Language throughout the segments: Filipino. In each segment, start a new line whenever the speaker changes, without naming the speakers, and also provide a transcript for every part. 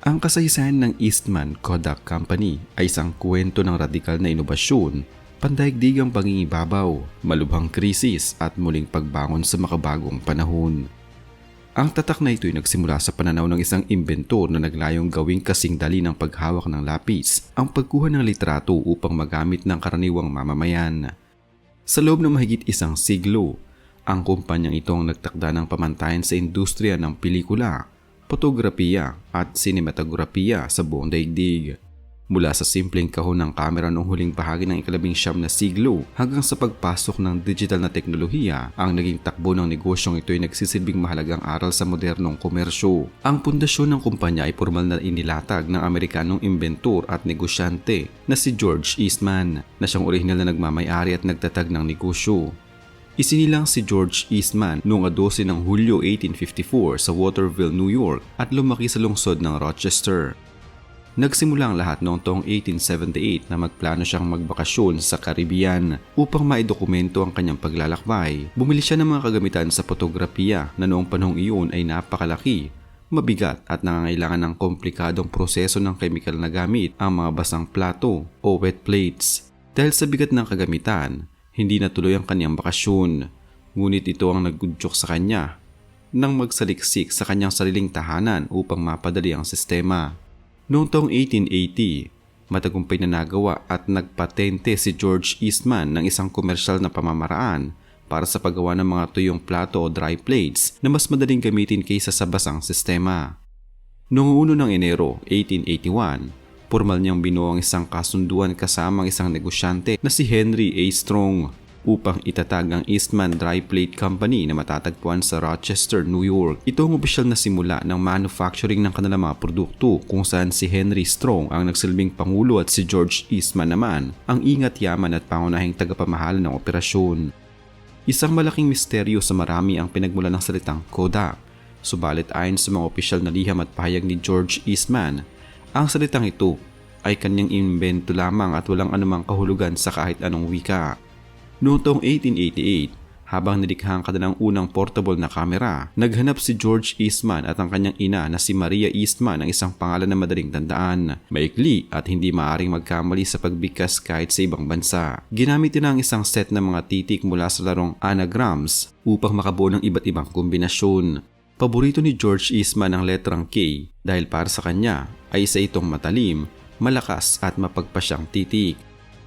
Ang kasaysayan ng Eastman Kodak Company ay isang kwento ng radikal na inobasyon, pandaigdigang pangingibabaw, malubhang krisis at muling pagbangon sa makabagong panahon. Ang tatak na ito ay nagsimula sa pananaw ng isang inventor na naglayong gawing kasing dali ng paghawak ng lapis ang pagkuha ng litrato upang magamit ng karaniwang mamamayan. Sa loob ng mahigit isang siglo, ang kumpanyang ito ang nagtakda ng pamantayan sa industriya ng pelikula, fotografiya at sinematografiya sa buong daigdig. Mula sa simpleng kahon ng kamera noong huling bahagi ng ika-19 na siglo hanggang sa pagpasok ng digital na teknolohiya, ang naging takbo ng negosyong ito ay nagsisilbing mahalagang aral sa modernong komersyo. Ang pundasyon ng kumpanya ay formal na inilatag ng Amerikanong inventor at negosyante na si George Eastman, na siyang orihinal na nagmamay-ari at nagtatag ng negosyo. Isinilang si George Eastman noong 12 ng Hulyo 1854 sa Waterville, New York at lumaki sa lungsod ng Rochester. Nagsimula ang lahat noong taong 1878 na magplano siyang magbakasyon sa Caribbean upang maidokumento ang kanyang paglalakbay. Bumili siya ng mga kagamitan sa fotografiya na noong panahong iyon ay napakalaki, mabigat at nangangailangan ng komplikadong proseso ng chemical na gamit, ang mga basang plato o wet plates. Dahil sa bigat ng kagamitan, hindi natuloy ang kanyang bakasyon, ngunit ito ang nagudyok sa kanya nang magsaliksik sa kanyang sariling tahanan upang mapadali ang sistema. Noong taong 1880, matagumpay na nagawa at nagpatente si George Eastman ng isang komersyal na pamamaraan para sa paggawa ng mga tuyong plato o dry plates na mas madaling gamitin kaysa sa basang sistema. Noong 1 ng Enero 1881, formal niyang binuo ang isang kasunduan kasama ang isang negosyante na si Henry A. Strong upang itatag ang Eastman Dry Plate Company na matatagpuan sa Rochester, New York. Ito ang opisyal na simula ng manufacturing ng kanilang mga produkto, kung saan si Henry Strong ang nagsilbing pangulo at si George Eastman naman ang ingat yaman at pangunahing tagapamahala ng operasyon. Isang malaking misteryo sa marami ang pinagmula ng salitang Kodak. Subalit ayon sa mga opisyal na liham at pahayag ni George Eastman, ang salitang ito ay kanyang imbento lamang at walang anumang kahulugan sa kahit anong wika. Noong taong 1888, habang nilikha ang kanilang unang portable na kamera, naghanap si George Eastman at ang kanyang ina na si Maria Eastman ng isang pangalan na madaling tandaan, maikli at hindi maaring magkamali sa pagbigkas kahit sa ibang bansa. Ginamit nila ang isang set ng mga titik mula sa larong anagrams upang makabuo ng iba't ibang kombinasyon. Paborito ni George Eastman ang letrang K dahil para sa kanya ay isa itong matalim, malakas at mapagpasyang titik.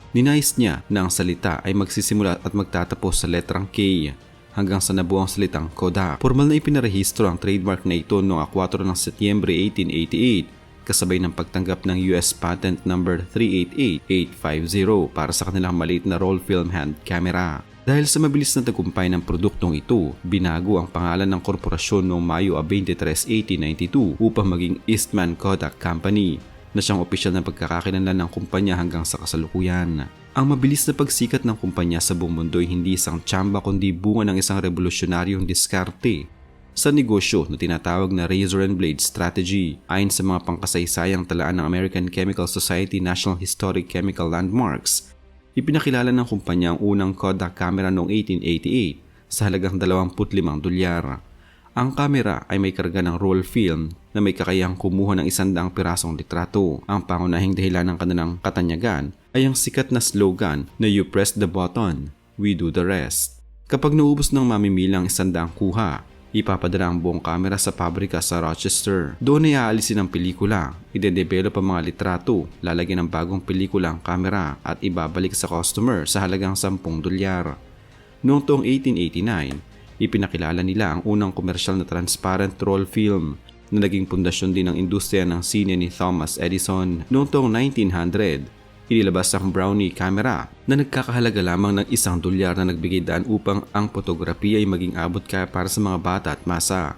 Ninais niya na ang salita ay magsisimula at magtatapos sa letrang K hanggang sa nabuo ang salitang Kodak. Formal na ipinarehistro ang trademark na ito noong 4 ng Setyembre 1888 kasabay ng pagtanggap ng US Patent No. 388850 para sa kanilang maliit na roll film hand camera. Dahil sa mabilis na tagumpay ng produktong ito, binago ang pangalan ng korporasyon noong Mayo 23, 1892 upang maging Eastman Kodak Company, na siyang opisyal na pagkakakilanlan ng kumpanya hanggang sa kasalukuyan. Ang mabilis na pagsikat ng kumpanya sa buong mundo ay hindi isang tsamba kundi bunga ng isang revolusyonaryong diskarte sa negosyo na tinatawag na razor and blade strategy. Ayon sa mga pangkasaysayang talaan ng American Chemical Society National Historic Chemical Landmarks, ipinakilala ng kumpanya ang unang Kodak camera noong 1888 sa halagang $25. Ang kamera ay may karga ng roll film na may kakayahang kumuha ng 100 pirasong litrato. Ang pangunahing dahilan ng kanilang katanyagan ay ang sikat na slogan na "You press the button, we do the rest." Kapag naubos ng mamimilang 100 kuha, ipapadala ang buong kamera sa pabrika sa Rochester. Doon ay aalisin ang pelikula, ide-develop ang mga litrato, lalagyan ng bagong pelikula ang kamera at ibabalik sa customer sa halagang $10. Noong taong 1889, ipinakilala nila ang unang komersyal na transparent roll film na naging pundasyon din ng industriya ng sine ni Thomas Edison. Noong taong 1900, inilabas ang Brownie camera na nagkakahalaga lamang ng $1 na nagbigay daan upang ang fotografiya ay maging abot kaya para sa mga bata at masa.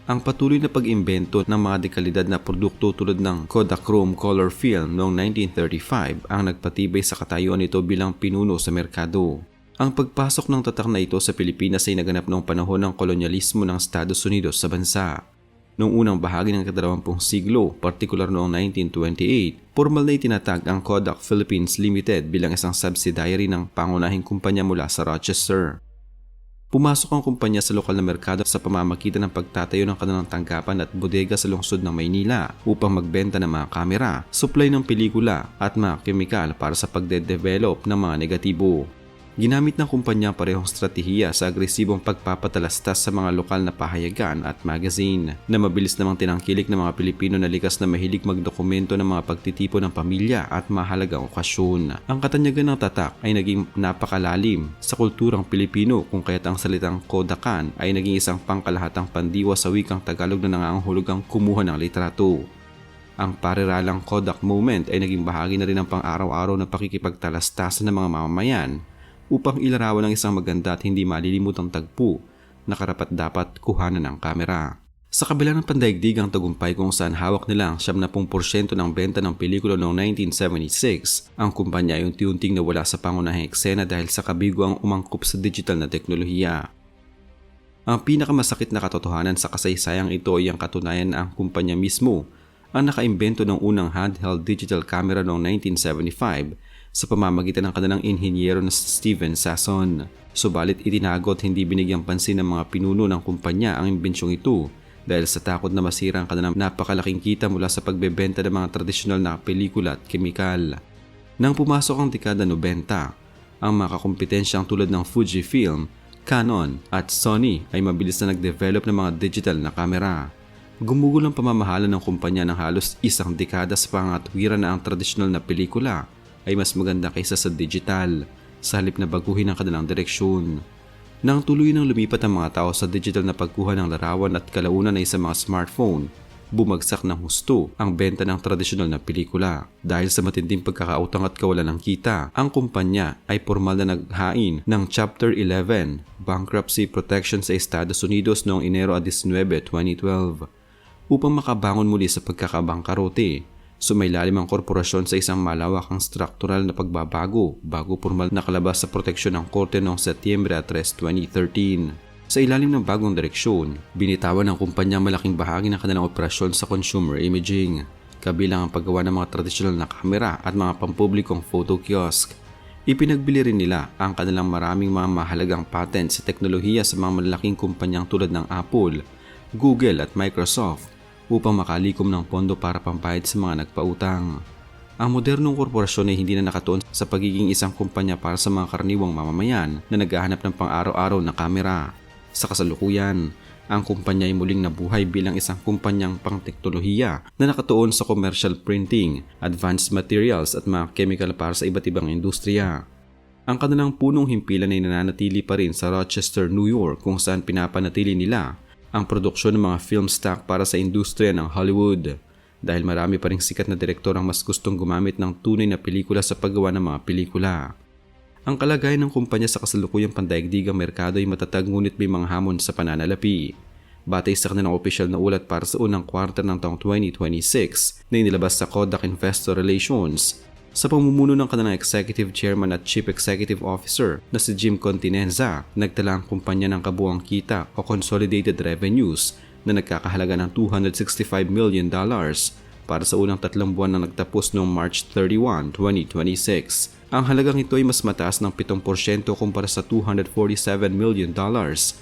Ang patuloy na pag-imbento ng mga dekalidad na produkto tulad ng Kodachrome color film noong 1935 ang nagpatibay sa katayuan nito bilang pinuno sa merkado. Ang pagpasok ng tatak na ito sa Pilipinas ay naganap noong panahon ng kolonyalismo ng Estados Unidos sa bansa. Noong unang bahagi ng ika-20 siglo, partikular noong 1928, formal na itinatag ang Kodak Philippines Limited bilang isang subsidiary ng pangunahing kumpanya mula sa Rochester. Pumasok ang kumpanya sa lokal na merkado sa pamamagitan ng pagtatayo ng kanilang tanggapan at bodega sa lungsod ng Maynila upang magbenta ng mga kamera, supply ng pelikula at mga kemikal para sa pagde-develop ng mga negatibo. Ginamit ng kumpanya parehong estratehiya sa agresibong pagpapatalastas sa mga lokal na pahayagan at magazine na mabilis namang tinangkilik ng mga Pilipino na likas na mahilig magdokumento ng mga pagtitipo ng pamilya at mahalagang okasyon. Ang katanyagan ng tatak ay naging napakalalim sa kulturang Pilipino kung kaya't ang salitang Kodakan ay naging isang pangkalahatang pandiwa sa wikang Tagalog na nangangahulugang kumuha ng litrato. Ang pariralang Kodak moment ay naging bahagi na rin ng pang-araw-araw na pakikipagtalastasan ng mga mamamayan upang ilarawan ng isang maganda at hindi malilimutang tagpo na karapat-dapat kuhanan ng kamera. Sa kabila ng pandaigdigang tagumpay kung saan hawak nila ang 70% ng benta ng pelikula noong 1976, ang kumpanya ay unti-unting nawala sa pangunahing eksena dahil sa kabiguang umangkop sa digital na teknolohiya. Ang pinakamasakit na katotohanan sa kasaysayang ito ay ang katunayan na ang kumpanya mismo ang nakaimbento ng unang handheld digital camera noong 1975 sa pamamagitan ng kanilang inhinyero na Steven Sasson. Subalit itinago at hindi binigyang pansin ng mga pinuno ng kumpanya ang imbensyon ito dahil sa takot na masira ang kanilang napakalaking kita mula sa pagbebenta ng mga tradisyonal na pelikula at kemikal. Nang pumasok ang dekada 90, ang mga kakompetensyang tulad ng Fujifilm, Canon at Sony ay mabilis na nag-develop ng mga digital na kamera. Gumugol ang pamamahala ng kumpanya ng halos isang dekada sa pangatwiran na ang tradisyonal na pelikula ay mas maganda kaysa sa digital sa halip na baguhin ang kanilang direksyon. Nang tuloy nang lumipat ang mga tao sa digital na pagkuha ng larawan at kalaunan ay sa mga smartphone, bumagsak ng husto ang benta ng tradisyonal na pelikula. Dahil sa matinding pagkakautang at kawalan ng kita, ang kumpanya ay formal na naghain ng Chapter 11 Bankruptcy Protection sa Estados Unidos noong Enero 19, 2012 upang makabangon muli sa pagkakabangkarote. Sumailalim ang korporasyon sa isang malawakang struktural na pagbabago bago formal na kalabas sa proteksyon ng korte noong Setyembre 3, 2013. Sa ilalim ng bagong direksyon, binitawan ng kumpanya malaking bahagi ng kanilang operasyon sa consumer imaging, kabilang ang paggawa ng mga tradisyonal na kamera at mga pampublikong photo kiosk. Ipinagbili rin nila ang kanilang maraming mga mahalagang patent sa teknolohiya sa mga malalaking kumpanyang tulad ng Apple, Google at Microsoft upang makalikom ng pondo para pambayad sa mga nagpautang. Ang modernong korporasyon ay hindi na nakatuon sa pagiging isang kumpanya para sa mga karaniwang mamamayan na naghahanap ng pang-araw-araw na kamera. Sa kasalukuyan, ang kumpanya ay muling nabuhay bilang isang kumpanyang pang-teknolohiya na nakatuon sa commercial printing, advanced materials at mga chemical para sa iba't ibang industriya. Ang kanilang punong himpilan ay nananatili pa rin sa Rochester, New York kung saan pinapanatili nila ang produksyon ng mga film stock para sa industriya ng Hollywood dahil marami pa ring sikat na direktor ang mas gustong gumamit ng tunay na pelikula sa paggawa ng mga pelikula. Ang kalagayan ng kumpanya sa kasalukuyang pandaigdigang merkado ay matatag ngunit may mga hamon sa pananalapi. Batay sa kanilang opisyal na ulat para sa unang kwarter ng taong 2026 na inilabas sa Kodak Investor Relations, sa pamumuno ng kanilang Executive Chairman at Chief Executive Officer na si Jim Continenza, nagtala ang kumpanya ng kabuuang kita o consolidated revenues na nagkakahalaga ng $265 million para sa unang 3 buwan na nagtapos noong March 31, 2026. Ang halagang ito ay mas mataas ng 7% kumpara sa $247 million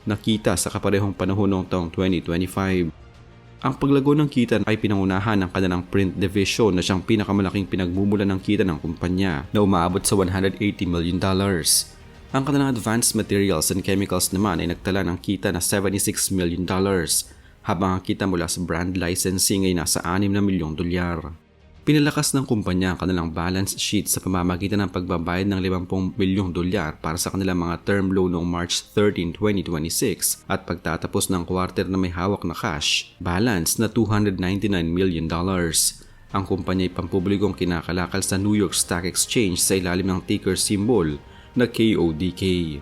na kita sa kaparehong panahon noong taong 2025. Ang paglago ng kita ay pinangunahan ng kanilang print division na siyang pinakamalaking pinagmumula ng kita ng kumpanya na umaabot sa $180 million. Ang kanilang advanced materials and chemicals naman ay nagtala ng kita na $76 million, habang ang kita mula sa brand licensing ay nasa $6 na milyong. Pinalakas ng kumpanya ang kanilang balance sheet sa pamamagitan ng pagbabayad ng $50 milyong para sa kanilang mga term loan noong March 13, 2026 at pagtatapos ng quarter na may hawak na cash balance na $299 million. Ang kumpanya ay pampublikong kinakalakal sa New York Stock Exchange sa ilalim ng ticker symbol na KODK.